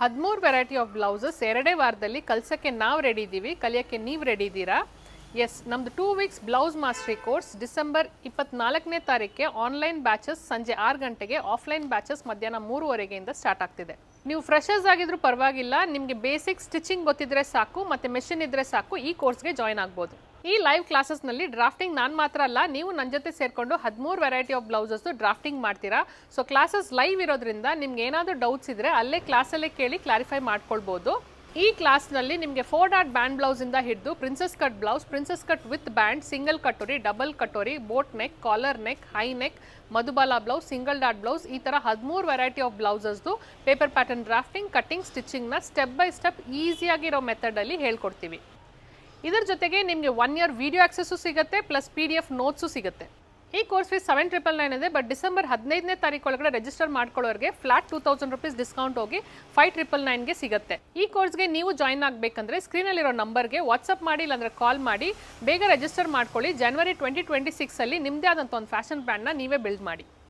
13 variety of blouses ಎರಡೇ ವಾರದಲ್ಲಿ ಕಲ್ಸಕ್ಕೆ ನಾವು ರೆಡಿ ಇದ್ದೀವಿ, ಕಲಿಯೋಕ್ಕೆ ನೀವು ರೆಡಿ ಇದ್ದೀರಾ? ಎಸ್, ನಮ್ಮದು 2 weeks blouse mastery course December 24ನೇ ತಾರೀಕಿಗೆ ಆನ್ಲೈನ್ ಬ್ಯಾಚಸ್ ಸಂಜೆ 6 ಗಂಟೆಗೆ, ಆಫ್ಲೈನ್ ಬ್ಯಾಚಸ್ ಮಧ್ಯಾಹ್ನ 3:30ಯಿಂದ ಸ್ಟಾರ್ಟ್ ಆಗ್ತಿದೆ. ನೀವು ಫ್ರೆಶರ್ಸ್ ಆಗಿದ್ರೂ ಪರವಾಗಿಲ್ಲ, ನಿಮಗೆ ಬೇಸಿಕ್ ಸ್ಟಿಚಿಂಗ್ ಗೊತ್ತಿದ್ರೆ ಸಾಕು ಮತ್ತು ಮೆಷಿನ್ ಇದ್ದರೆ ಸಾಕು, ಈ ಕೋರ್ಸ್ಗೆ ಜಾಯ್ನ್ ಆಗ್ಬೋದು. ಈ ಲೈವ್ ಕ್ಲಾಸಸ್ನಲ್ಲಿ ಡ್ರಾಫ್ಟಿಂಗ್ ನಾನು ಮಾತ್ರ ಅಲ್ಲ, ನೀವು ನನ್ನ ಜೊತೆ ಸೇರಿಕೊಂಡು 13 ವೆರೈಟಿ ಆಫ್ ಬ್ಲೌಸಸ್ ಡ್ರಾಫ್ಟಿಂಗ್ ಮಾಡ್ತೀರಾ. ಸೊ ಕ್ಲಾಸಸ್ ಲೈವ್ ಇರೋದ್ರಿಂದ ನಿಮ್ಗೆ ಏನಾದರೂ ಡೌಟ್ಸ್ ಇದ್ದರೆ ಅಲ್ಲೇ ಕ್ಲಾಸಲ್ಲೇ ಕೇಳಿ ಕ್ಲಾರಿಫೈ ಮಾಡ್ಕೊಳ್ಬೋದು. ಈ ಕ್ಲಾಸ್ನಲ್ಲಿ ನಿಮಗೆ 4 ಡಾಟ್ ಬ್ಯಾಂಡ್ ಬ್ಲೌಸಿಂದ ಹಿಡಿದು princess cut blouse, princess cut with band, single katori, double katori, boat neck, collar neck, high neck, Madhubala blouse, single dot blouse, ಈ ಥರ 13 ವೆರೈಟಿ ಆಫ್ ಬ್ಲೌಸಸ್ದು ಪೇಪರ್ ಪ್ಯಾಟರ್ನ್ ಡ್ರಾಫ್ಟಿಂಗ್, ಕಟ್ಟಿಂಗ್, ಸ್ಟಿಚಿಂಗ್ನ ಸ್ಟೆಪ್ ಬೈ ಸ್ಟೆಪ್ ಈಸಿಯಾಗಿರೋ ಮೆಥಡಲ್ಲಿ ಹೇಳ್ಕೊಡ್ತೀವಿ. ಇದರ ಜೊತೆಗೆ ನಿಮಗೆ 1 ಇಯರ್ ವಿಡಿಯೋ ಆಕ್ಸೆಸ್ಸು ಸಿಗುತ್ತೆ, ಪ್ಲಸ್ PDF ನೋಟ್ಸು ಸಿಗುತ್ತೆ. ಈ ಕೋರ್ಸ್ ಫೀಸ್ 7,999 ಇದೆ. ಬಟ್ ಡಿಸೆಂಬರ್ 15ನೇ ತಾರೀಕು ಒಳಗಡೆ ರಿಜಿಸ್ಟರ್ ಮಾಡ್ಕೊಳ್ಳೋರಿಗೆ ಫ್ಲಾಟ್ 2,000 ರೂಪೀಸ್ ಡಿಸ್ಕೌಂಟ್ ಹೋಗಿ 5,999ಗೆ ಸಿಗುತ್ತೆ. ಈ ಕೋರ್ಸ್ಗೆ ನೀವು ಜಾಯ್ನ್ ಆಗಬೇಕಂದ್ರೆ ಸ್ಕ್ರೀನಲ್ಲಿರೋ ನಂಬರ್ಗೆ ವಾಟ್ಸಪ್ ಮಾಡಿ, ಇಲ್ಲಾಂದರೆ ಕಾಲ್ ಮಾಡಿ ಬೇಗ ರಿಜಿಸ್ಟರ್ ಮಾಡ್ಕೊಳ್ಳಿ. ಜನವರಿ 2026 ನಿಮ್ಮದೇ ಆದಂಥ ಒಂದು ಫ್ಯಾಷನ್ ಬ್ರ್ಯಾಂಡ್ನ ನೀವೇ ಬಿಲ್ಡ್ ಮಾಡಿ.